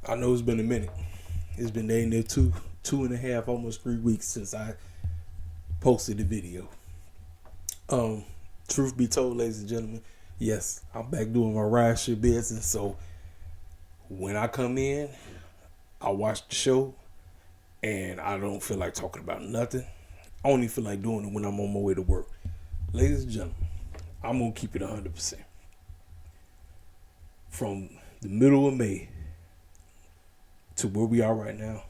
I know it's been a minute. It's been there near two and a half, almost 3 weeks since I posted the video. Um, Truth be told, ladies and gentlemen, yes, I'm back doing my ride share business. So when I come in, I watch the show, and I don't feel like talking about nothing. I only feel like doing it when I'm on my way to work. Ladies and gentlemen, I'm gonna keep it 100%. From the middle of May to where we are right now,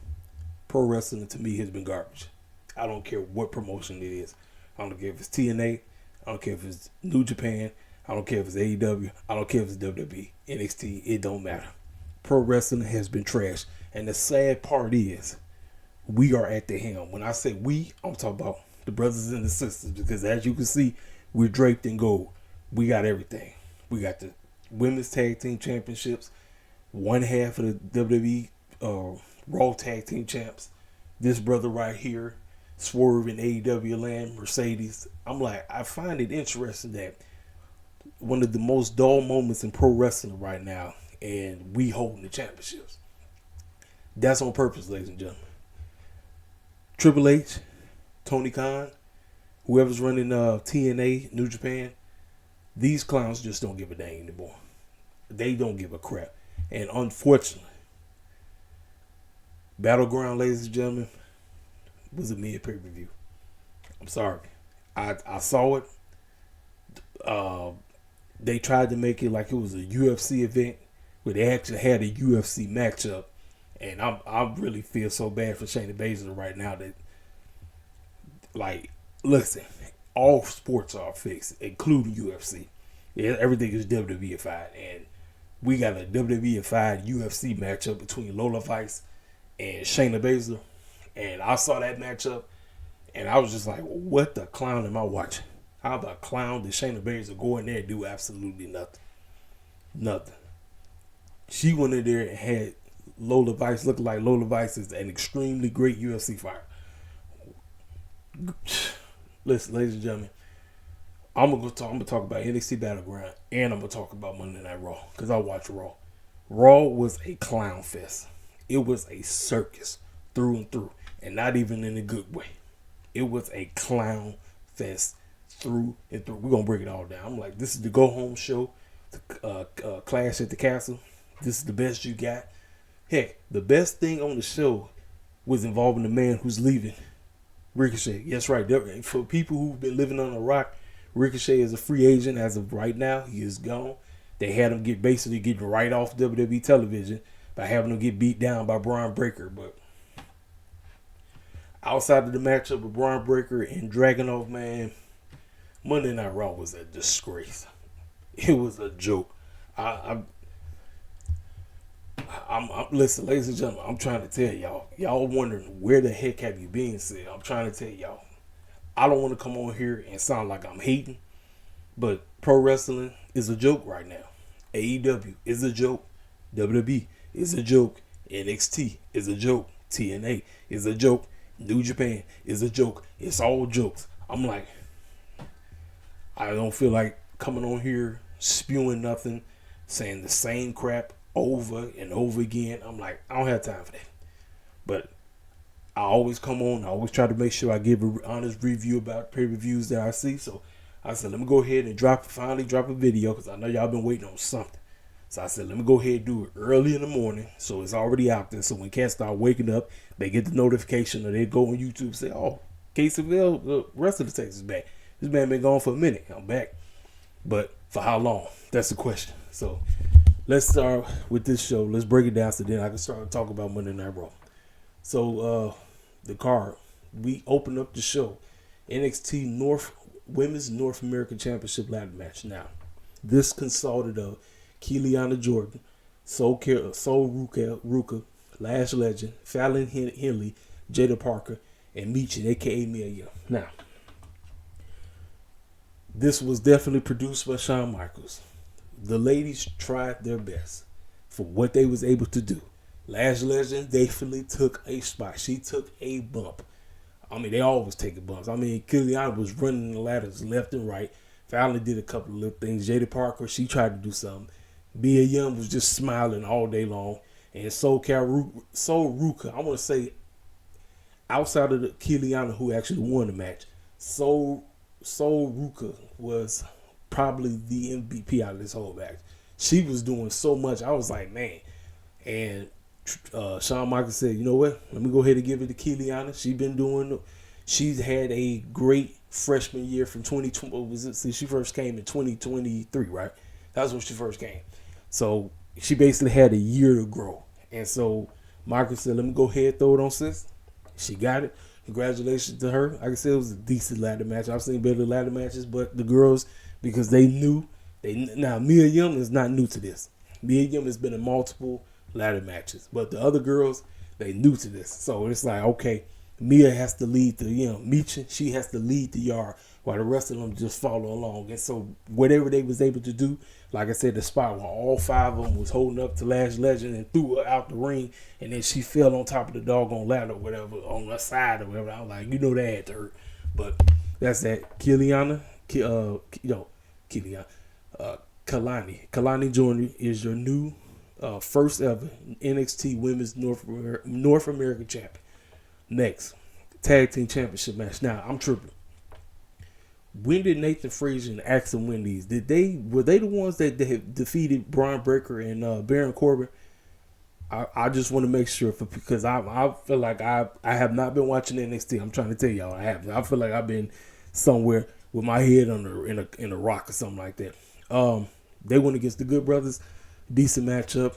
pro wrestling to me has been garbage. I don't care what promotion it is. I don't care if it's TNA. I don't care if it's New Japan. I don't care if it's AEW. I don't care if it's WWE, NXT. It don't matter. Pro wrestling has been trash. And the sad part is, we are at the helm. When I say we, I'm talking about the brothers and the sisters. Because as you can see, we're draped in gold. We got everything. We got the women's tag team championships. One half of the WWE Raw tag team champs. This brother right here, Swerve in AEW land, Mercedes. I'm like, I find it interesting that one of the most dull moments in pro wrestling right now, and we holding the championships. That's on purpose, ladies and gentlemen. Triple H, Tony Khan, whoever's running TNA, New Japan, these clowns just don't give a dang anymore. They don't give a crap. And unfortunately, Battleground, ladies and gentlemen, was a mid pay-per-view. I'm sorry. I saw it. They tried to make it like it was a UFC event, where they actually had a UFC matchup. And I really feel so bad for Shayna Baszler right now that, like, listen, all sports are fixed, including UFC. Yeah, everything is WWEified, and we got a WWEified UFC matchup between Lola Vice and Shayna Baszler. And I saw that matchup, and I was just like, what the clown am I watching? How the clown did Shayna Baszler go in there and do absolutely nothing? Nothing. She went in there and had Lola Vice look like Lola Vice is an extremely great UFC fighter. Listen, ladies and gentlemen, I'm gonna talk about NXT Battleground, and I'm gonna talk about Monday Night Raw, because I watch Raw. Raw was a clown fest. It was a circus through and through, and not even in a good way. It was a clown fest through and through. We're gonna break it all down. I'm like, this is the go home show, Clash at the Castle. This is the best you got. Heck, the best thing on the show was involving the man who's leaving, Ricochet. Yes, right. For people who've been living on a rock, Ricochet is a free agent as of right now. He is gone. They had him basically get right off WWE television by having him get beat down by Braun Breaker. But outside of the matchup with Braun Breaker and Dragunov, man, Monday Night Raw was a disgrace. It was a joke. Listen, ladies and gentlemen, I'm trying to tell y'all. Y'all wondering where the heck have you been, Sid? I'm trying to tell y'all. I don't want to come on here and sound like I'm hating, but pro wrestling is a joke right now. AEW is a joke. WWE is a joke. NXT is a joke. TNA is a joke. New Japan is a joke. It's all jokes. I'm like, I don't feel like coming on here spewing nothing, saying the same crap over and over again. I'm like, I don't have time for that. But I always come on. I always try to make sure I give an honest review about pay-per-views that I see. So I said, let me go ahead and finally drop a video, because I know y'all been waiting on something. So I said, let me go ahead and do it early in the morning, so it's already out there. So when cats start waking up, they get the notification, or they go on YouTube and say, oh, KCVL, the rest of the text is back. This man been gone for a minute. I'm back. But for how long? That's the question. So let's start with this show. Let's break it down so then I can start talking about Monday Night Raw. So the card, we open up the show. NXT Women's North American Championship ladder match. Now, this consisted of Kiliana Jordan, Sol Ruka, Lash Legend, Fallon Henley, Jada Parker, and Michin, a.k.a. Mia Yim. Now, this was definitely produced by Shawn Michaels. The ladies tried their best for what they was able to do. Lash Legend definitely took a spot. She took a bump. I mean, they always take bumps. I mean, Kiliana was running the ladders left and right. Fallon did a couple of little things. Jada Parker, she tried to do something. Mia Yim was just smiling all day long. and Sol Ruka. I want to say outside of the Kiliana who actually won the match, Sol Ruka was probably the MVP out of this whole match. She was doing so much. I was like, man. And Shawn Michaels said, you know what? Let me go ahead and give it to Kiliana. She's had a great freshman year from 2020. What was it? See, she first came in 2023, right? That's when she first came. So she basically had a year to grow. And so Michaels said, let me go ahead and throw it on sis. She got it. Congratulations to her. Like I said, it was a decent ladder match. I've seen better ladder matches, but the girls, because they knew, now Mia Yim is not new to this. Mia Yim has been in multiple ladder matches, but the other girls, they new to this. So it's like, okay, Mia has to lead the, Micha, she has to lead the yard while the rest of them just follow along. And so whatever they was able to do, like I said, the spot where all 5 of them was holding up to Lash Legend and threw her out the ring, and then she fell on top of the doggone ladder or whatever, on the side or whatever. I was like, that had to hurt. But that's that. Kalani Jordan is your new first ever NXT Women's North American champion. Next, tag team championship match. Now I'm tripping. When did Nathan Frazier and Axel win these? Were they the ones that had defeated Braun Breaker and Baron Corbin? I just want to make sure because I feel like I have not been watching NXT. I'm trying to tell y'all I have. I feel like I've been somewhere with my head in a rock or something like that. They went against the Good Brothers. Decent matchup.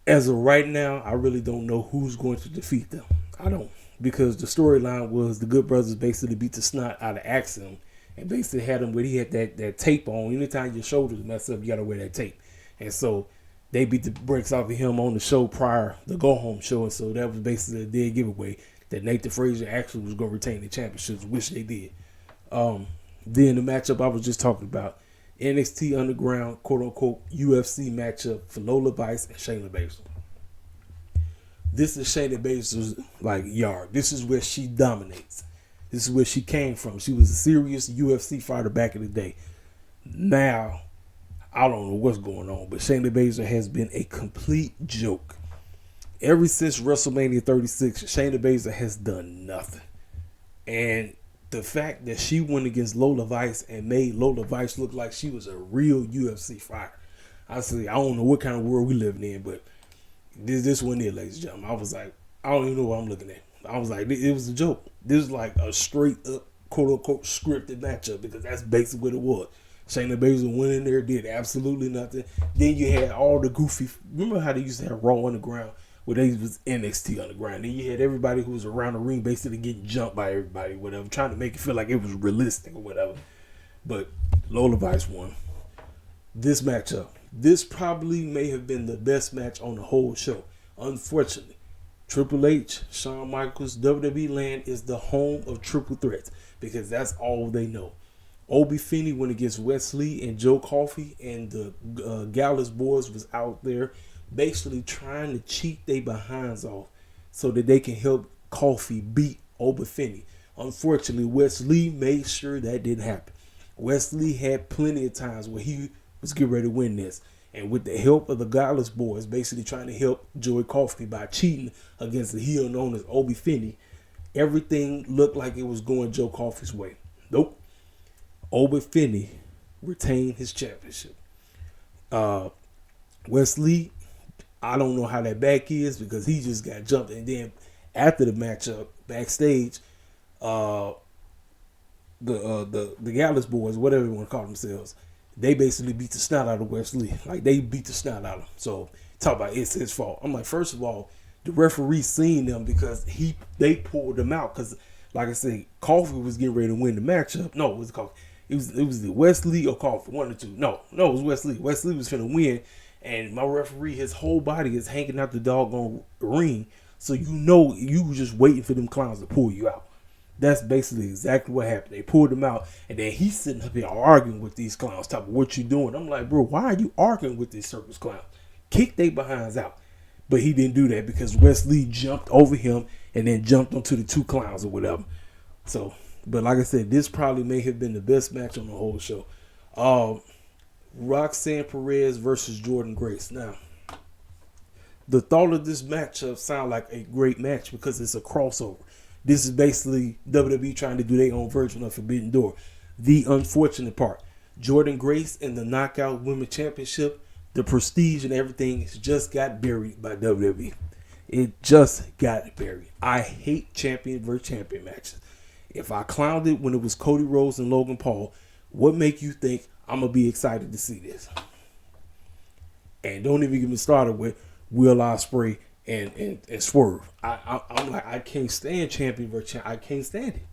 As of right now, I really don't know who's going to defeat them. I don't. Because the storyline was the Good Brothers basically beat the snot out of Axel and basically had him where he had that tape on. Anytime your shoulders mess up, you got to wear that tape. And so they beat the brakes off of him on the show prior, the go-home show. And so that was basically a dead giveaway that Nathan Frazier actually was going to retain the championships, which they did. Then the matchup I was just talking about, NXT Underground, quote-unquote, UFC matchup for Lola Vice and Shayna Baszler. This is Shayna Baszler's yard. This is where she dominates. This is where she came from. She was a serious UFC fighter back in the day. Now, I don't know what's going on, but Shayna Baszler has been a complete joke. Ever since WrestleMania 36, Shayna Baszler has done nothing. And the fact that she went against Lola Vice and made Lola Vice look like she was a real UFC fighter. I don't know what kind of world we living in, but this one there, ladies and gentlemen. I was like, I don't even know what I'm looking at. I was like, it was a joke. This was like a straight up, quote unquote, scripted matchup because that's basically what it was. Shayna Baszler went in there, did absolutely nothing. Then you had all the goofy. Remember how they used to have Raw Underground? Where they was NXT Underground. Then you had everybody who was around the ring basically getting jumped by everybody, whatever, trying to make it feel like it was realistic or whatever. But Lola Vice won. This matchup, this probably may have been the best match on the whole show. Unfortunately, Triple H, Shawn Michaels, WWE land is the home of triple threats because that's all they know. Obi Finney went against Wes Lee and Joe Coffey, and the Gallus boys was out there basically trying to cheat their behinds off so that they can help Coffey beat Obi Finney. Unfortunately, Wes Lee made sure that didn't happen. Wes Lee had plenty of times where he was getting ready to win this. And with the help of the Gallus boys basically trying to help Joey Coffey by cheating against the heel known as Obi Finney, everything looked like it was going Joe Coffey's way. Nope. Obi Finney retained his championship. Wes Lee, I don't know how that back is because he just got jumped. And then after the matchup, backstage, the Gallus boys, whatever you want to call themselves, they basically beat the snot out of Wes Lee. Like, they beat the snot out of him. So, talk about it's his fault. I'm like, first of all, the referee seen them because they pulled them out. Because, like I said, Coffey was getting ready to win the matchup. No, it was Coffey. It was the Wes Lee or Coffey, one or two. No, it was Wes Lee. Wes Lee was finna win. And my referee, his whole body is hanging out the doggone ring. So you were just waiting for them clowns to pull you out. That's basically exactly what happened. They pulled him out. And then he's sitting up here arguing with these clowns. Talking, what you doing? I'm like, bro, why are you arguing with these circus clowns? Kick their behinds out. But he didn't do that because Wes Lee jumped over him and then jumped onto the two clowns or whatever. So, but like I said, this probably may have been the best match on the whole show. Roxanne Perez versus Jordan Grace. Now, The thought of this matchup sound like a great match because it's a crossover. This is basically WWE trying to do their own version of Forbidden Door. The unfortunate part, Jordynne Grace in the Knockout Women's Championship, the prestige and everything just got buried by WWE. It just got buried. I hate champion versus champion matches. If I clowned it when it was Cody Rhodes and Logan Paul, what make you think I'm going to be excited to see this? And don't even get me started with Will Ospreay and Swerve. I'm like, I can't stand champion versus champion. I can't stand it.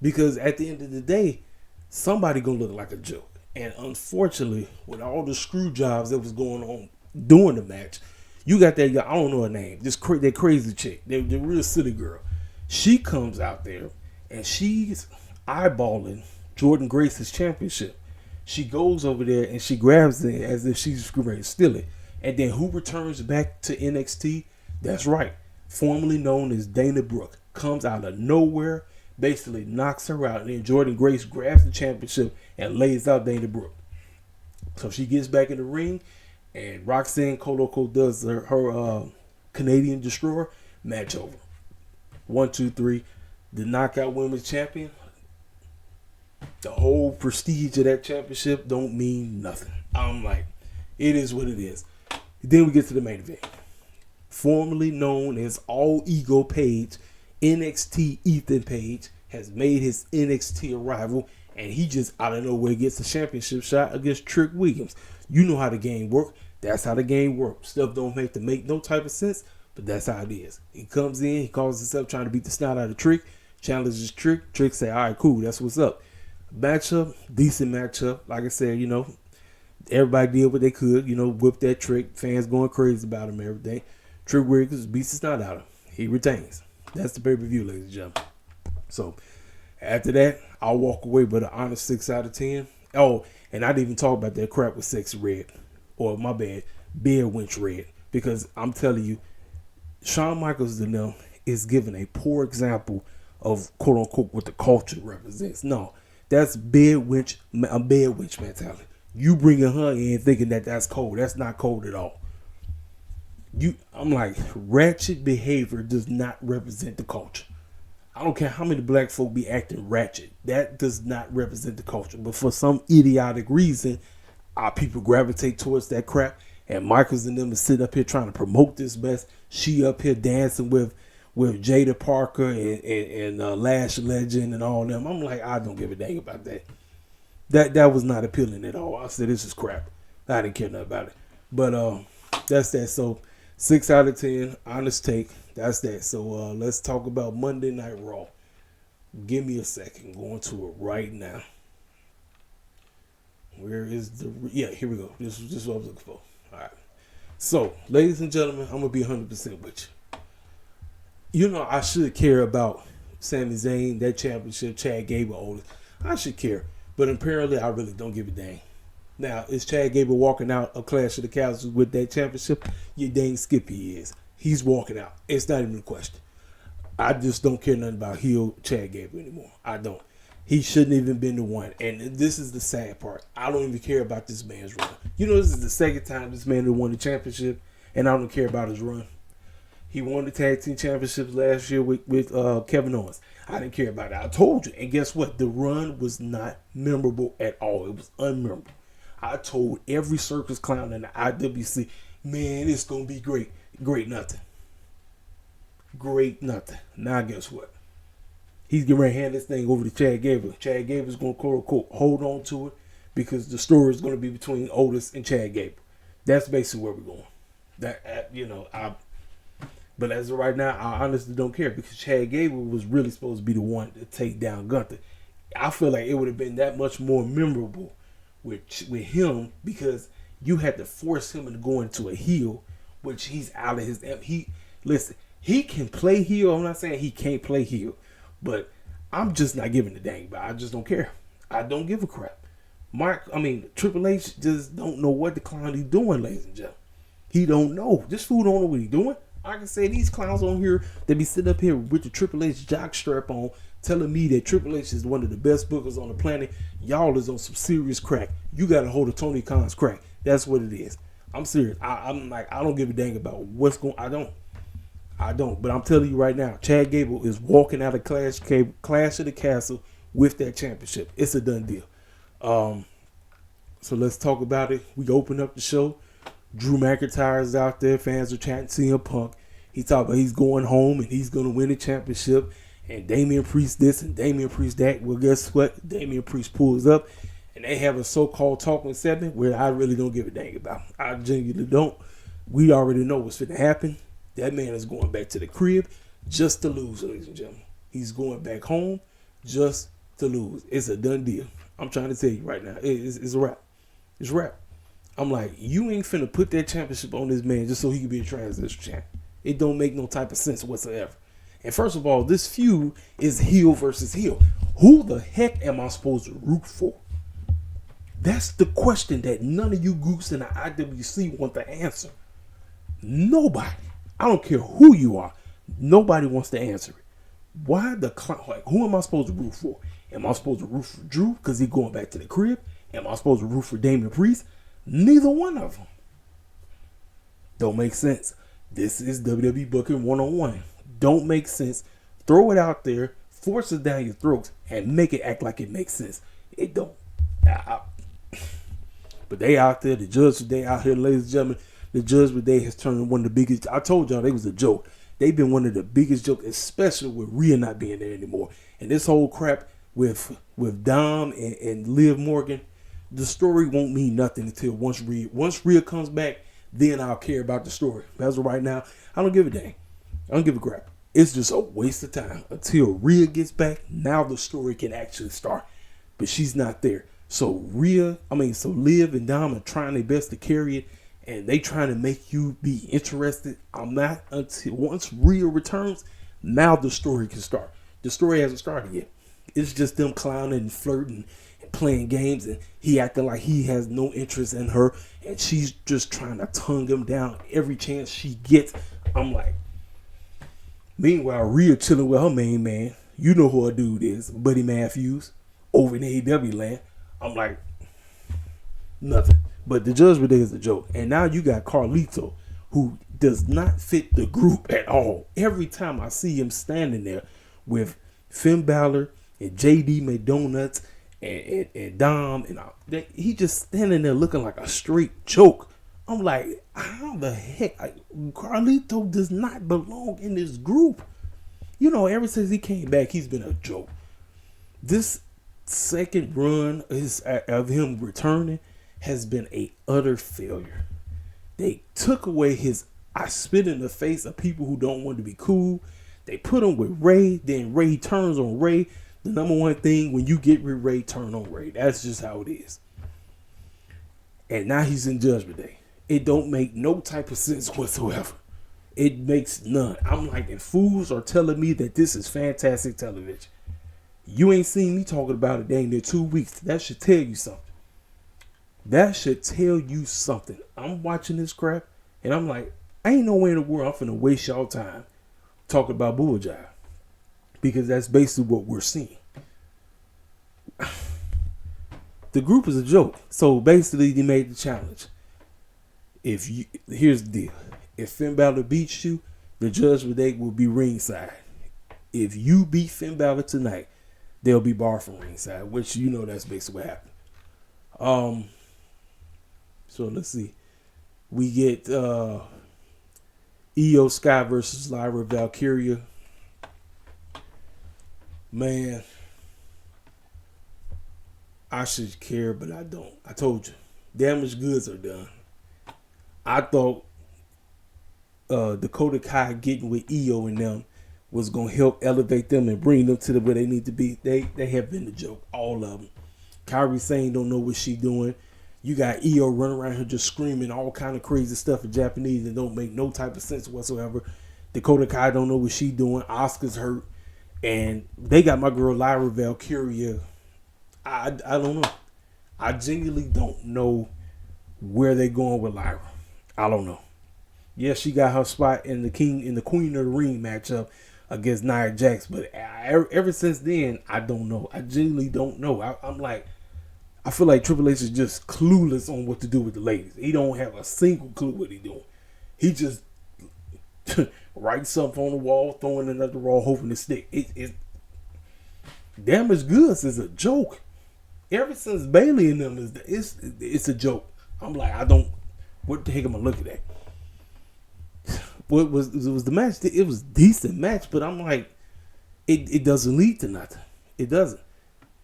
Because at the end of the day, somebody going to look like a joke. And unfortunately, with all the screw jobs that was going on during the match, you got that guy, I don't know her name, that crazy chick, the real city girl. She comes out there and she's eyeballing Jordynne Grace's championship. She goes over there and she grabs it as if she's ready to steal it. And then who returns back to NXT? That's right. Formerly known as Dana Brooke. Comes out of nowhere, basically knocks her out. And then Jordynne Grace grabs the championship and lays out Dana Brooke. So she gets back in the ring. And Roxanne Koloko does her Canadian Destroyer. Match over. 1, 2, 3. The Knockout Women's Champion. The whole prestige of that championship don't mean nothing. I'm like, it is what it is. Then we get to the main event. Formerly known as All Ego Page, NXT Ethan Page has made his NXT arrival, and he just out of nowhere gets the championship shot against Trick Williams. You know how the game works. That's how the game works. Stuff don't have to make no type of sense, but that's how it is. He comes in, he calls himself trying to beat the snot out of Trick, challenges Trick. Trick say, all right, cool, that's what's up. Matchup, decent matchup. Like I said, everybody did what they could, whip that Trick. Fans going crazy about him and everything. Trick Williams beats the snot out of him. He retains. That's the pay-per-view, ladies and gentlemen. So, after that, I'll walk away with an honest 6 out of 10. Oh, and I didn't even talk about that crap with Sexy Red. Or, my bad, Bear Winch Red. Because I'm telling you, Shawn Michaels is giving a poor example of, quote-unquote, what the culture represents. No, that's Bear Winch mentality. You bringing her in thinking that that's cold. That's not cold at all. I'm like, ratchet behavior does not represent the culture. I don't care how many black folk be acting ratchet. That does not represent the culture. But for some idiotic reason, our people gravitate towards that crap. And Michaels and them is sitting up here trying to promote this mess. She up here dancing with Jada Parker and Lash Legend and all them. I'm like, I don't give a dang about that. That was not appealing at all. I said, this is crap. I didn't care nothing about it. But that's that. So 6 out of 10, honest take. That's that. So let's talk about Monday Night Raw. Give me a second. Going to it right now. Where is the... Yeah, here we go. This is what I was looking for. All right. So, ladies and gentlemen, I'm going to be 100% with you. I should care about Sami Zayn, that championship, Chad Gable, Otis. I should care. But apparently, I really don't give a dang. Now, is Chad Gable walking out of Clash of the Castles with that championship? You dang Skippy is. He's walking out. It's not even a question. I just don't care nothing about heel Chad Gable anymore. I don't. He shouldn't even been the one. And this is the sad part. I don't even care about this man's run. This is the second time this man won the championship, and I don't care about his run. He won the tag team championships last year with Kevin Owens. I didn't care about it. I told you. And guess what? The run was not memorable at all. It was unmemorable. I told every circus clown in the IWC, man, it's going to be great. Great nothing. Great nothing. Now guess what? He's getting ready to hand this thing over to Chad Gable. Chad Gable's going to, quote unquote, hold on to it because the story is going to be between Otis and Chad Gable. That's basically where we're going. But as of right now, I honestly don't care because Chad Gable was really supposed to be the one to take down Gunther. I feel like it would have been that much more memorable with him because you had to force him to go into a heel, which he's out of his... He can play heel. I'm not saying he can't play heel, but I'm just not giving a dang. But I just don't care. I don't give a crap. Triple H just don't know what the clown he's doing, ladies and gentlemen. He don't know. This fool don't know what he's doing. I can say these clowns on here that be sitting up here with the Triple H jockstrap on, telling me that Triple H is one of the best bookers on the planet. Y'all is on some serious crack. You got a hold of Tony Khan's crack. That's what it is. I'm serious. I'm like, I don't give a dang about what's going. I don't. But I'm telling you right now, Chad Gable is walking out of Clash of the Castle with that championship. It's a done deal. So let's talk about it. We open up the show. Drew McIntyre is out there. Fans are chanting CM Punk. He talking about he's going home and he's going to win the championship. And Damian Priest this and Damian Priest that. Well, guess what? Damian Priest pulls up and they have a so-called talking segment where I really don't give a dang about. I genuinely don't. We already know what's going to happen. That man is going back to the crib just to lose, ladies and gentlemen. He's going back home just to lose. It's a done deal. I'm trying to tell you right now. It's a wrap. It's a wrap. I'm like, you ain't finna put that championship on this man just so he can be a transition champ. It don't make no type of sense whatsoever. And first of all, this feud is heel versus heel. Who the heck am I supposed to root for? That's the question that none of you groups in the IWC want to answer. Nobody. I don't care who you are. Nobody wants to answer it. Why the clown? Like, who am I supposed to root for? Am I supposed to root for Drew because he's going back to the crib? Am I supposed to root for Damian Priest? Neither one of them. Don't make sense. This is WWE Booking 101. Don't make sense. Throw it out there, force it down your throats, and make it act like it makes sense. It don't. But they out there, the Judgment Day out here, ladies and gentlemen. The Judgment Day has turned one of the biggest. I told y'all they was a joke. They've been one of the biggest jokes, especially with Rhea not being there anymore. And this whole crap with Dom and Liv Morgan, the story won't mean nothing until once Rhea comes back, then I'll care about the story. As of right now, I don't give a dang. I don't give a crap. It's just a waste of time until Rhea gets back. Now the story can actually start, but she's not there. So Liv and Dom are trying their best to carry it, and they trying to make you be interested. I'm not until once Rhea returns. Now the story can start. The story hasn't started yet. It's just them clowning and flirting and playing games, and he acting like he has no interest in her, and she's just trying to tongue him down every chance she gets. I'm like, meanwhile, Rhea chilling with her main man. You know who her dude is, Buddy Matthews, over in AEW land. I'm like, nothing. But the Judgment Day is a joke. And now you got Carlito, who does not fit the group at all. Every time I see him standing there with Finn Balor and JD McDonuts and Dom, and he just standing there looking like a straight joke. I'm like, how the heck? Carlito does not belong in this group. You know, ever since he came back, he's been a joke. This second run of him returning has been a utter failure. They took away his I spit in the face of people who don't want to be cool. They put him with Ray, then Ray turns on Ray. The number one thing when you get with Ray, turn on Ray. That's just how it is. And now he's in Judgment Day. It don't make no type of sense whatsoever. It makes none. I'm like, and fools are telling me that this is fantastic television. You ain't seen me talking about it dang near 2 weeks. That should tell you something. That should tell you something. I'm watching this crap, and I'm like, I ain't no way in the world I'm finna waste y'all time talking about Bull Jive. Because that's basically what we're seeing. The group is a joke. So basically, they made the challenge. Here's the deal. If Finn Balor beats you, the Judgment Day will be ringside. If you beat Finn Balor tonight, they'll be barred from ringside, which you know that's basically what happened. So let's see. We get Io Sky versus Lyra Valkyria. Man, I should care, but I don't. I told you. Damaged goods are done. I thought Dakota Kai getting with Io and them was going to help elevate them and bring them to where they need to be. They have been the joke, all of them. Kairi Sane don't know what she doing. You got Io running around here just screaming all kind of crazy stuff in Japanese and don't make no type of sense whatsoever. Dakota Kai don't know what she doing. Asuka's hurt. And they got my girl Lyra Valkyria. I don't know. I genuinely don't know where they going with Lyra. I don't know. Yeah, she got her spot in the Queen of the Ring matchup against Nia Jax, but ever since then, I don't know. I genuinely don't know. I'm like, I feel like Triple H is just clueless on what to do with the ladies. He don't have a single clue what he's doing. He just writes something on the wall, throwing another raw, hoping to stick. Damaged Goods is a joke. Ever since Bailey and them, it's a joke. I'm like, what the heck am I looking at? What was the match? It was a decent match, but I'm like, it doesn't lead to nothing. It doesn't.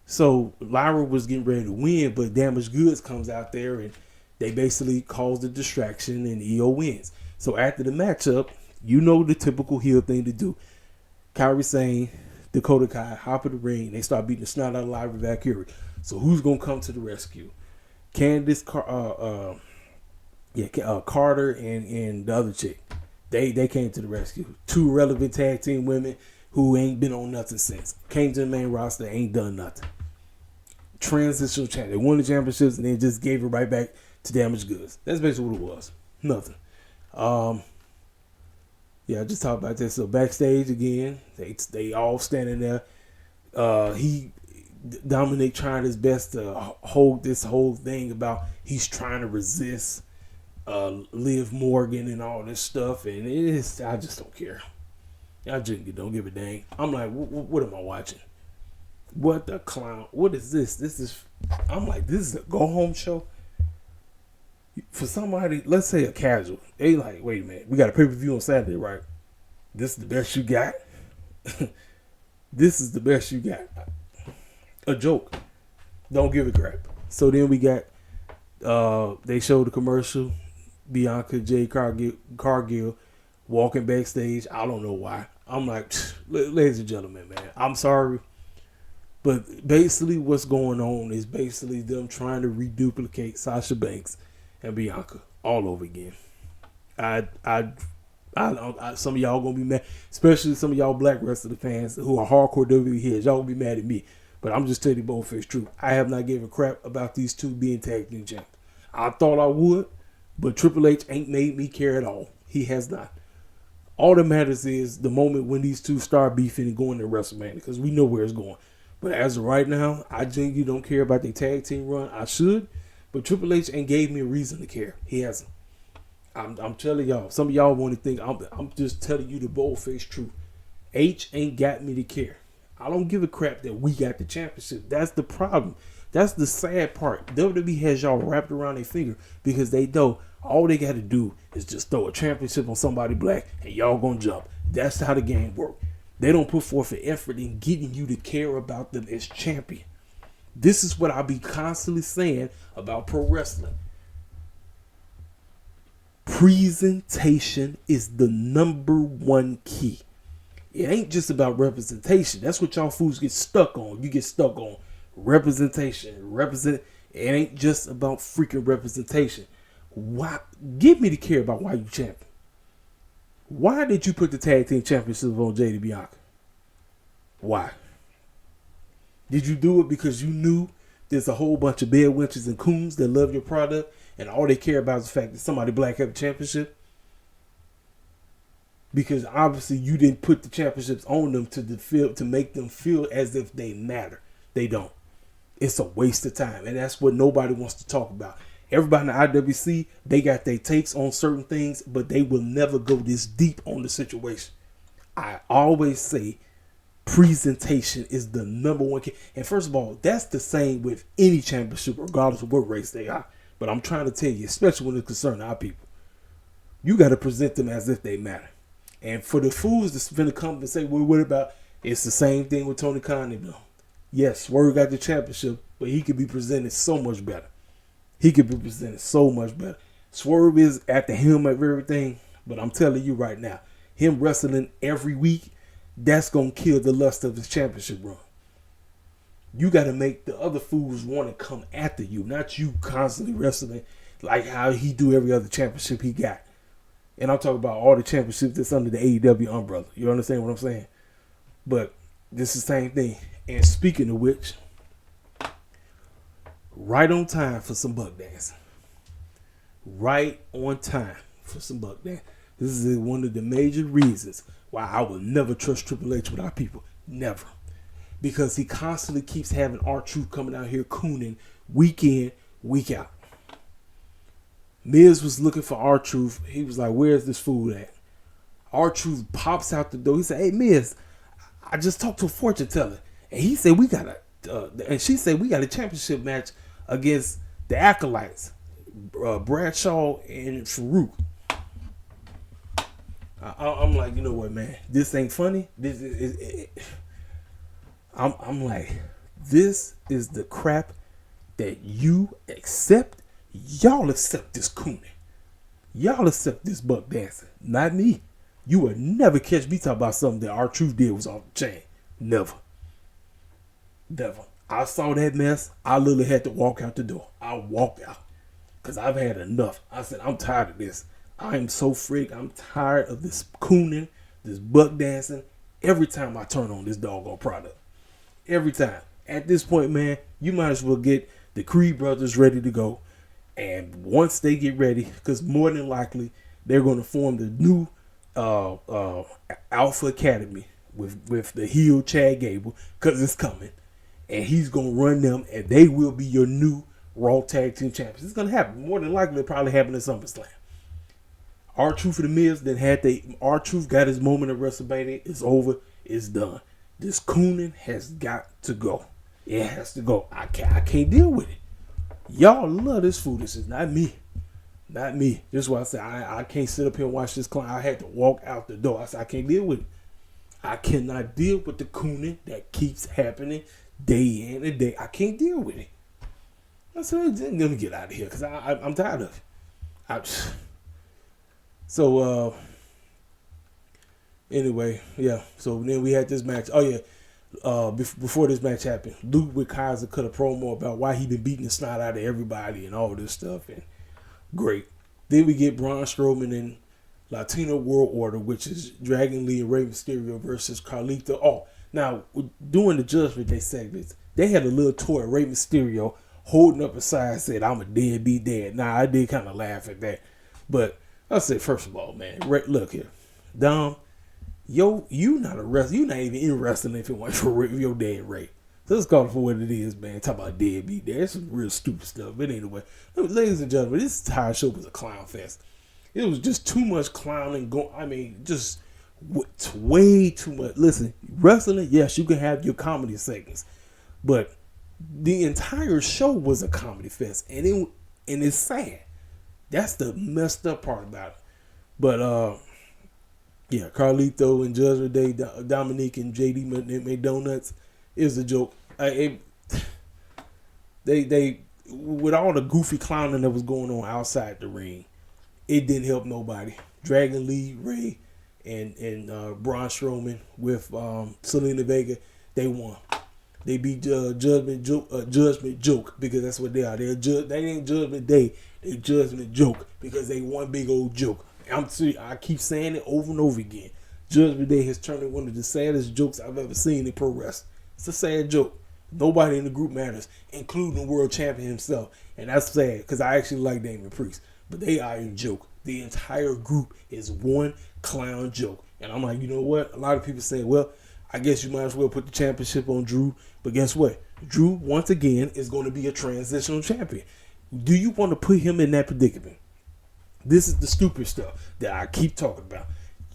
So Lyra was getting ready to win, but Damaged Goods comes out there and they basically cause the distraction and EO wins. So after the matchup, you know the typical heel thing to do. Kairi Sane, Dakota Kai hop in the ring. They start beating the snot out of Lyra Valkyrie. So who's gonna come to the rescue? Candice, Carter and the other chick. They came to the rescue. Two relevant tag team women who ain't been on nothing since. Came to the main roster, ain't done nothing. Transitional champ. They won the championships and then just gave it right back to Damaged Goods. That's basically what it was. Nothing. I just talked about this. So backstage again, they all standing there. Dominic trying his best to hold this whole thing about he's trying to resist Liv Morgan and all this stuff, and I just don't care. I just don't give a dang. I'm like, what am I watching? What the clown? What is this? I'm like, this is a go home show for somebody. Let's say a casual. They like, wait a minute, we got a pay-per-view on Saturday, right? This is the best you got. This is the best you got. A joke. Don't give a crap. So then we got they showed the commercial. Bianca J. Cargill walking backstage. I don't know why. I'm like, ladies and gentlemen, man, I'm sorry. But basically what's going on is basically them trying to reduplicate Sasha Banks and Bianca all over again. I some of y'all gonna be mad, especially some of y'all black wrestling fans who are hardcore WWE heads. Y'all gonna be mad at me. But I'm just telling you bold-faced truth. I have not gave a crap about these two being tag team champs. I thought I would, but Triple H ain't made me care at all. He has not. All that matters is the moment when these two start beefing and going to WrestleMania, because we know where it's going. But as of right now, I genuinely don't care about their tag team run. I should, but Triple H ain't gave me a reason to care. He hasn't. I'm telling y'all. Some of y'all want to think I'm just telling you the bold-faced truth. H ain't got me to care. I don't give a crap that we got the championship. That's the problem. That's the sad part. WWE has y'all wrapped around their finger because they know all they got to do is just throw a championship on somebody black and y'all gonna jump. That's how the game works. They don't put forth an effort in getting you to care about them as champion. This is what I be constantly saying about pro wrestling. Presentation is the number one key. It ain't just about representation. That's what y'all fools get stuck on. You get stuck on representation. It ain't just about freaking representation. Why? Give me to care about why you champion. Why did you put the tag team championship on JD Bianca? Why? Did you do it because you knew there's a whole bunch of bed wenches and coons that love your product and all they care about is the fact that somebody black have a championship? Because obviously you didn't put the championships on them to make them feel as if they matter. They don't. It's a waste of time. And that's what nobody wants to talk about. Everybody in the IWC, they got their takes on certain things, but they will never go this deep on the situation. I always say presentation is the number one key. And first of all, that's the same with any championship, regardless of what race they are. But I'm trying to tell you, especially when it concerns our people, you got to present them as if they matter. And for the fools that's going to come and say, well, what about, it's the same thing with Tony Khan. No. Yes, Swerve got the championship, but he could be presented so much better. Swerve is at the helm of everything, but I'm telling you right now, him wrestling every week, that's going to kill the lust of his championship run. You got to make the other fools want to come after you, not you constantly wrestling like how he do every other championship he got. And I'm talking about all the championships that's under the AEW umbrella. You understand what I'm saying? But this is the same thing. And speaking of which, right on time for some buck dancing. Right on time for some buck dancing. This is one of the major reasons why I will never trust Triple H with our people. Never. Because he constantly keeps having R-Truth coming out here cooning week in, week out. Miz was looking for R-Truth. He was like, where's this food at? R-Truth pops out the door. He said, hey, Miz, I just talked to a fortune teller. And he said, and she said, we got a championship match against the Acolytes, Bradshaw and Farouk. I'm like, you know what, man? This ain't funny. I'm like, this is the crap that you accept. Y'all accept this cooning. Y'all accept this buck dancing. Not me. You will never catch me talking about something that R-Truth did was off the chain. Never. Never. I saw that mess. I literally had to walk out the door. I walked out. Because I've had enough. I said, I'm tired of this. I am so freaked. I'm tired of this cooning, this buck dancing. Every time I turn on this doggone product. Every time. At this point, man, you might as well get the Creed brothers ready to go. And once they get ready, because more than likely, they're going to form the new Alpha Academy with the heel Chad Gable, because it's coming. And he's going to run them, and they will be your new Raw Tag Team Champions. It's going to happen. More than likely, it'll probably happen at SummerSlam. R-Truth for the Miz, then R-Truth got his moment at WrestleMania. It's over. It's done. This cooning has got to go. It has to go. I can't deal with it. Y'all love this foolishness. Not me. Not me. This is why I said I can't sit up here and watch this clown. I had to walk out the door. I said I can't deal with it. I cannot deal with the cooning that keeps happening day in and day. I can't deal with it. I said I'm gonna get out of here because I'm tired of it. Anyway, yeah. So then we had this match. Oh yeah. Before this match happened, Ludwig Kaiser cut a promo about why he been beating the snot out of everybody and all this stuff, and great. Then we get Braun Strowman and Latino World Order, which is Dragon Lee and Rey Mysterio versus Carlito. Oh, now during the Judgment Day segments, they had a little toy of Rey Mysterio holding up a sign said, "I'm a deadbeat dad." Now I did kind of laugh at that, but I said, first of all, man, look here, Dom. You not a wrestler. You not even in wrestling if it wasn't for your dad, Ray. So let's call it for what it is, man. Talk about deadbeat. That's some real stupid stuff. But anyway, ladies and gentlemen, this entire show was a clown fest. It was just too much clowning going. I mean, just way too much. Listen, wrestling, yes, you can have your comedy segments, but the entire show was a comedy fest, and it's sad. That's the messed up part about it. But yeah, Carlito and Judgment Day, Dominique and JD made donuts is a joke. They with all the goofy clowning that was going on outside the ring, it didn't help nobody. Dragon Lee, Ray, and Braun Strowman with Selena Vega, they won. They beat Judgment Joke because that's what they are. They ain't Judgment Day. They Judgment Joke because they one big old joke. I keep saying it over and over again. Judgment Day has turned into one of the saddest jokes I've ever seen in pro wrestling. It's a sad joke. Nobody in the group matters, including the world champion himself. And that's sad because I actually like Damian Priest. But they are a joke. The entire group is one clown joke. And I'm like, you know what? A lot of people say, well, I guess you might as well put the championship on Drew. But guess what? Drew, once again, is going to be a transitional champion. Do you want to put him in that predicament? This is the stupid stuff that I keep talking about.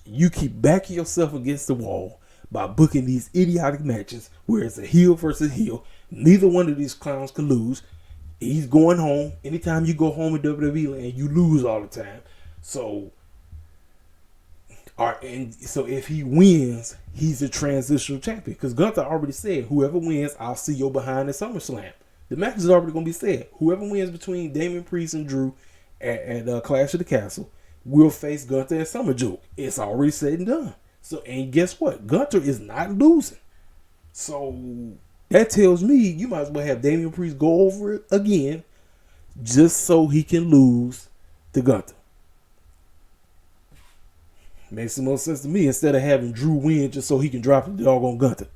You keep backing yourself against the wall by booking these idiotic matches where it's a heel versus heel. Neither one of these clowns can lose. He's going home. Anytime you go home in WWE land, you lose all the time. So if he wins, he's a transitional champion. Because Gunther already said, whoever wins, I'll see your behind at SummerSlam. The match is already going to be said. Whoever wins between Damian Priest and Drew at Clash of the Castle will face Gunther at Summer Joke. It's already said and done. So, and guess what? Gunther is not losing. So that tells me you might as well have Damian Priest go over it again just so he can lose to Gunther. Makes some more sense to me instead of having Drew win just so he can drop the dog on Gunther.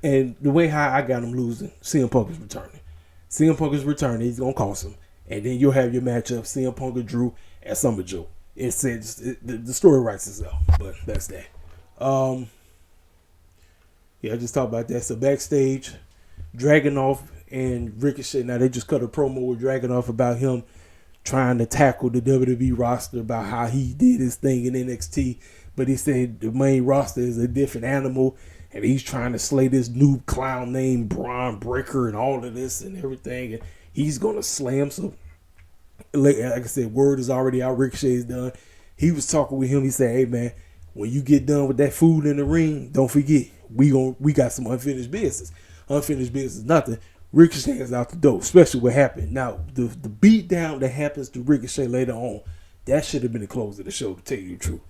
And the way how I got him losing, CM Punk is returning. CM Punk is returning. He's going to cost him. And then you'll have your matchup, CM Punk and Drew at Summer Joe. It says the story writes itself, but that's that. Yeah, I just talked about that. So backstage, Dragunov and Ricochet. Now they just cut a promo with Dragunov about him trying to tackle the WWE roster about how he did his thing in NXT, but he said the main roster is a different animal, and he's trying to slay this new clown named Braun Breaker and all of this and everything, and he's gonna slay him. So, like I said, word is already out. Ricochet is done. He was talking with him. He said, "Hey man, when you get done with that food in the ring, don't forget we got some unfinished business. Unfinished business, nothing." Ricochet is out the door, especially what happened. Now, the beat down that happens to Ricochet later on, that should have been the close of the show, to tell you the truth.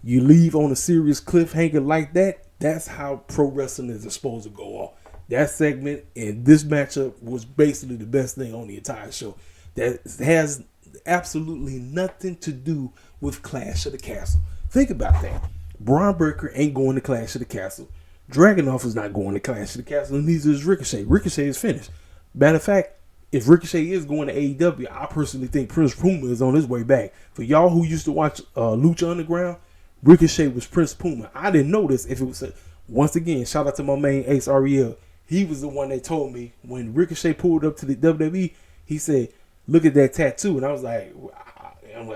You leave on a serious cliffhanger like that, that's how pro wrestling is supposed to go off. That segment and this matchup was basically the best thing on the entire show. That has absolutely nothing to do with Clash of the Castle. Think about that. Braun Breaker ain't going to Clash of the Castle. Dragunov is not going to Clash of the Castle, and neither is Ricochet. Ricochet is finished. Matter of fact, if Ricochet is going to AEW, I personally think Prince Puma is on his way back. For y'all who used to watch Lucha Underground, Ricochet was Prince Puma. I didn't know this if it was. Once again, shout out to my main Ace Ariel. He was the one that told me when Ricochet pulled up to the WWE, he said, "Look at that tattoo." And I was like,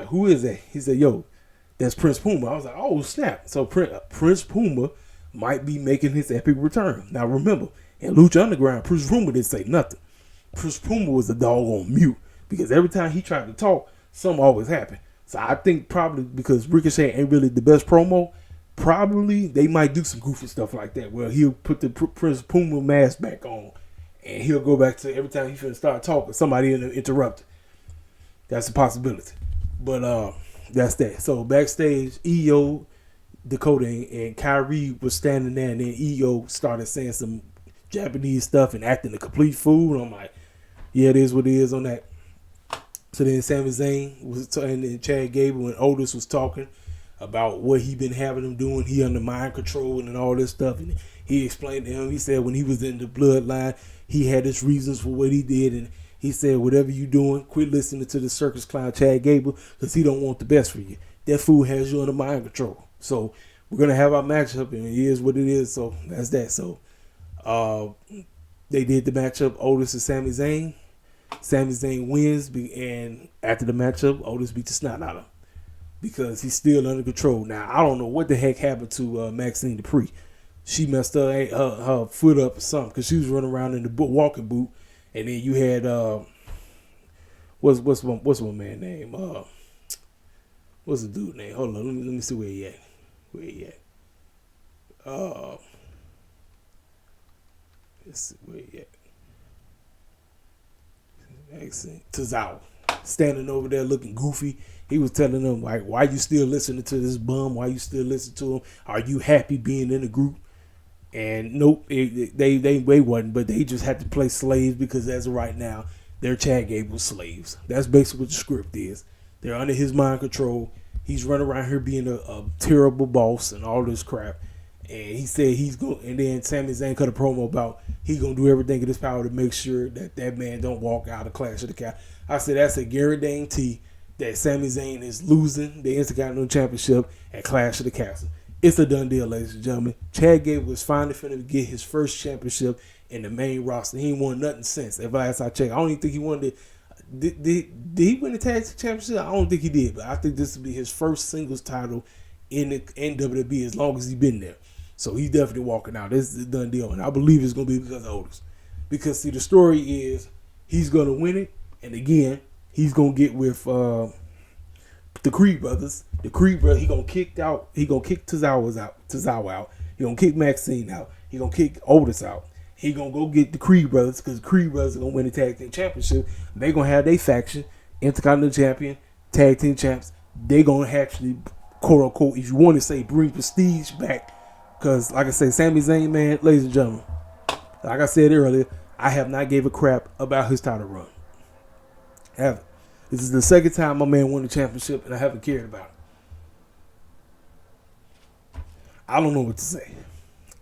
"Who is that?" He said, "Yo, that's Prince Puma." I was like, "Oh, snap." So Prince Puma might be making his epic return. Now remember, in Lucha Underground, Prince Puma didn't say nothing. Prince Puma was a dog on mute because every time he tried to talk, something always happened. So I think probably because Ricochet ain't really the best promo, probably they might do some goofy stuff like that where he'll put the Prince Puma mask back on and he'll go back to every time he finna start talking, somebody interrupt. That's a possibility. But that's that. So backstage, EO, Dakota and Kyrie was standing there, and then EO started saying some Japanese stuff and acting a complete fool. And I'm like, yeah, it is what it is on that. So then Sami Zayn was and then Chad Gable and Otis was talking about what he been having them doing. He under mind control and all this stuff. And he explained to him, he said when he was in the bloodline, he had his reasons for what he did. And he said, whatever you doing, quit listening to the circus clown Chad Gable because he don't want the best for you. That fool has you under mind control. So we're going to have our matchup, and it is what it is. So that's that. So they did the matchup, Otis and Sami Zayn. Sami Zayn wins, and after the matchup, Otis beat the snot out of him because he's still under control. Now, I don't know what the heck happened to Maxine Dupree. She messed her foot up or something because she was running around in the walking boot. And then you had, what's my man name? What's the dude name? Hold on, let me see where he at. Let's see where he at. Tozawa standing over there looking goofy. He was telling them like, "Why you still listening to this bum? Why you still listening to him? Are you happy being in the group?" And nope, they wasn't, but they just had to play slaves because as of right now, they're Chad Gable's slaves. That's basically what the script is. They're under his mind control. He's running around here being a terrible boss and all this crap. And he said he's going. And then Sami Zayn cut a promo about he's gonna do everything in his power to make sure that man don't walk out of Clash of the Castle. I said that's a guarantee that Sami Zayn is losing the Intercontinental Championship at Clash of the Castle. It's a done deal, ladies and gentlemen. Chad Gable was finally finna get his first championship in the main roster. He ain't won nothing since. If last I checked, I don't even think he won the. Did he win the tag team championship? I don't think he did, but I think this will be his first singles title in WWE as long as he's been there. So he's definitely walking out. This is a done deal, and I believe it's gonna be because of Otis. Because see, the story is he's gonna win it, and again, he's gonna get with the Creed brothers. The Creed brother, he gonna kick Tozawa out. He gonna kick Maxine out. He gonna kick Otis out. He gonna go get the Creed brothers because the Creed brothers are gonna win the tag team championship. They gonna have their faction, Intercontinental Champion, tag team champs. They gonna actually, quote unquote, if you want to say, bring prestige back. Because like I say, Sami Zayn, man, ladies and gentlemen, like I said earlier, I have not gave a crap about his title run. Haven't. This is the second time my man won the championship, and I haven't cared about it. I don't know what to say.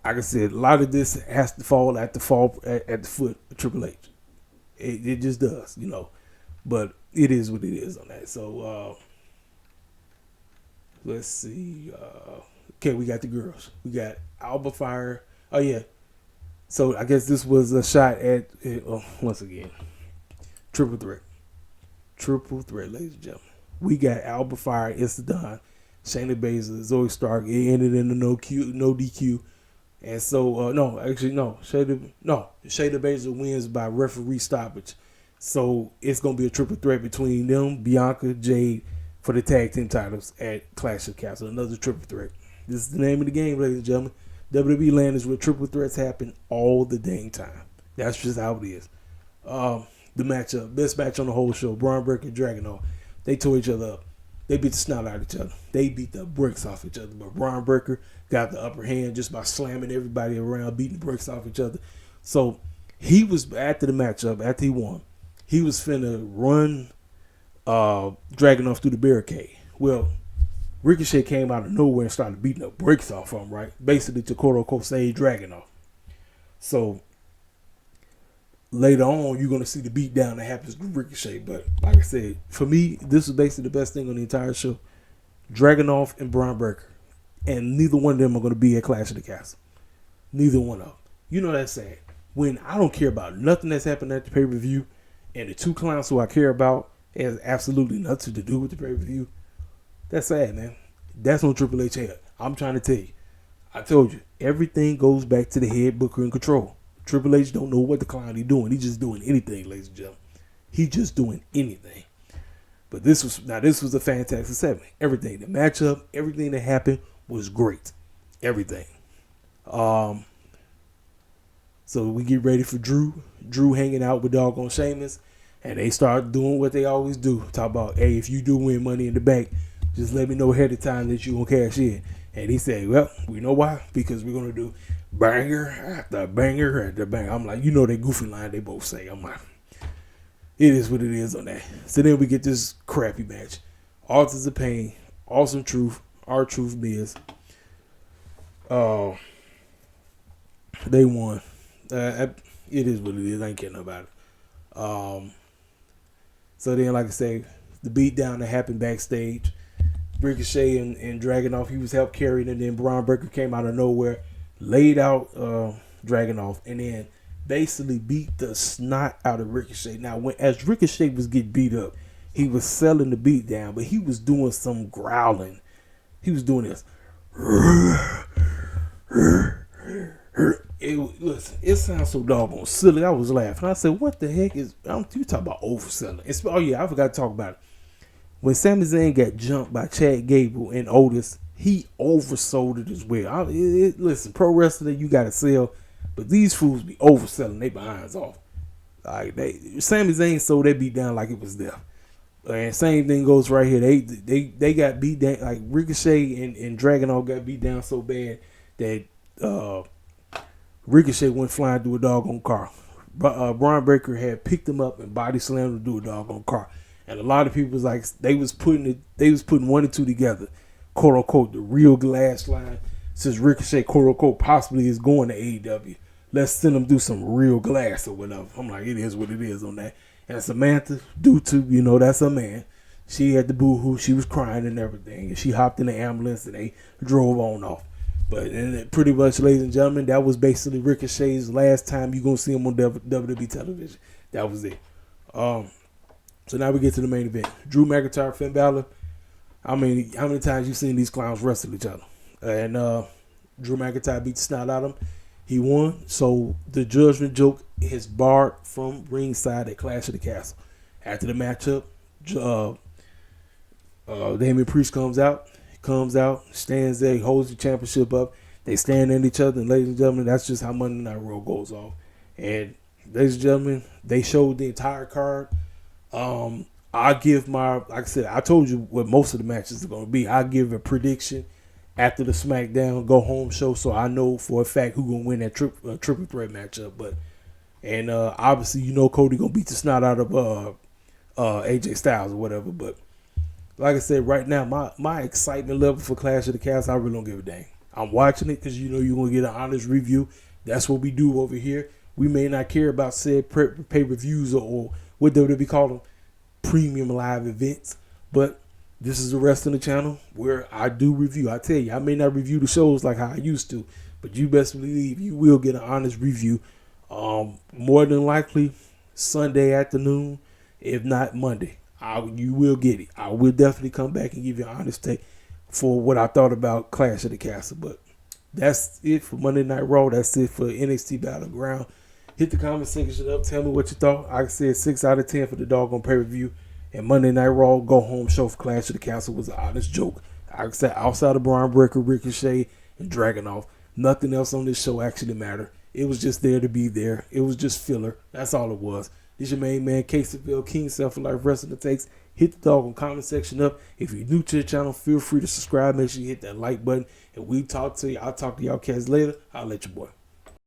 Like I said, a lot of this has to fall at the foot of Triple H. It just does, you know. But it is what it is on that. So let's see. Okay, we got the girls. We got Alba Fire. Oh yeah, So I guess this was a shot at once again triple threat. Triple threat, ladies and gentlemen. We got Alba Fire, Istadon, Shayna Baszler, Zoe Stark. It ended in a no DQ. And so, Shayna Baszler wins by referee stoppage. So it's going to be a triple threat between them, Bianca, Jade, for the tag team titles at Clash of the Castle. Another triple threat. This is the name of the game, ladies and gentlemen. WWE land is where triple threats happen all the dang time. That's just how it is. The matchup, best match on the whole show, Braun Breaker and Dragunov. They tore each other up. They beat the snot out of each other. They beat the bricks off each other. But Braun Breaker got the upper hand just by slamming everybody around, beating the bricks off each other. So he was, after the matchup, after he won, he was finna run Dragunov through the barricade. Well, Ricochet came out of nowhere and started beating the bricks off him, right? Basically to quote-unquote save Dragunov. So later on, you're going to see the beatdown that happens to Ricochet. But like I said, for me, this was basically the best thing on the entire show. Dragunov and Braun Breaker. And neither one of them are going to be at Clash of the Castle. Neither one of them. You know that's sad. When I don't care about nothing that's happened at the pay-per-view, and the two clowns who I care about has absolutely nothing to do with the pay-per-view, that's sad, man. That's on Triple H head. I'm trying to tell you. I told you, everything goes back to the head booker in control. Triple H don't know what the clown he doing. He just doing anything, ladies and gentlemen. He just doing anything. But this was a fantastic segment. Everything, the matchup, everything that happened was great. Everything. So we get ready for Drew. Drew hanging out with doggone Sheamus, and they start doing what they always do. Talk about, hey, if you do win Money in the Bank, just let me know ahead of time that you gonna cash in. And he said, well, we know why, because we're gonna do banger after banger after banger. I'm like, you know that goofy line they both say. I'm like, it is what it is on that. So then we get this crappy match. Authors of Pain, Awesome Truth, R-Truth, Miz. They won. It is what it is. I ain't kidding about it. So then, like I say, the beatdown that happened backstage, Ricochet and Dragunov, he was help carrying, and then Braun Breaker came out of nowhere, laid out Dragunov, and then basically beat the snot out of Ricochet. Now, as Ricochet was getting beat up, he was selling the beat down, but he was doing some growling. He was doing this. Listen, it sounds so doggone silly. I was laughing. I said, what the heck is... you talk about overselling. Oh, yeah, I forgot to talk about it. When Sami Zayn got jumped by Chad Gable and Otis, he oversold it as well. Listen, pro wrestling, you got to sell, but these fools be overselling their behinds off. Like Sami Zayn sold that beat down like it was there. And same thing goes right here. They got beat down, like Ricochet and Dragunov got beat down so bad that Ricochet went flying through a doggone car. Braun Breaker had picked him up and body slammed him through a doggone car. And a lot of people was like, they was putting one and two together, quote unquote, the real glass line. Since Ricochet, quote unquote, possibly is going to AEW, let's send him do some real glass or whatever. I'm like, it is what it is on that. And Samantha, due to, that's her man, she had the boo-hoo, she was crying and everything, and she hopped in the ambulance and they drove on off. But pretty much, ladies and gentlemen, that was basically Ricochet's last time you're going to see him on WWE television. That was it. So now we get to the main event. Drew McIntyre, Finn Balor. I mean, how many times you seen these clowns wrestle each other? And Drew McIntyre beat the snot out of him. He won. So the judgment joke is barred from ringside at Clash of the Castle. After the matchup, Damian Priest comes out, stands there, he holds the championship up. They stand at each other, and ladies and gentlemen, that's just how Monday Night Raw goes off. And ladies and gentlemen, they showed the entire card. I give like I said, I told you what most of the matches are going to be. I give a prediction after the SmackDown go home show, so I know for a fact who's going to win that triple threat matchup. And obviously, Cody going to beat the snot out of AJ Styles or whatever. But like I said, right now, my excitement level for Clash of the Castle, I really don't give a dang. I'm watching it because you're going to get an honest review. That's what we do over here. We may not care about said pay-per-views or what WWE call them, premium live events, but this is the rest of the channel where I do review. I tell you, I may not review the shows like how I used to, But you best believe you will get an honest review. More than likely Sunday afternoon, if not Monday. You will get it. I will definitely come back and give you an honest take for what I thought about Clash of the Castle. But that's it for Monday Night Raw. That's it for NXT Battleground. Hit the comment section up. Tell me what you thought. Like I said, 6 out of 10 for the doggone pay-per-view. And Monday Night Raw go home show for Clash of the Castle was an honest joke. Like I said, outside of Braun Breaker, Ricochet, and Dragunov, nothing else on this show actually mattered. It was just there to be there. It was just filler. That's all it was. This your main man, Caseyville, King Self for Life Wrestling Takes. Hit the doggone comment section up. If you're new to the channel, feel free to subscribe. Make sure you hit that like button. And we talk to you. I'll talk to y'all cats later. I'll let you boy.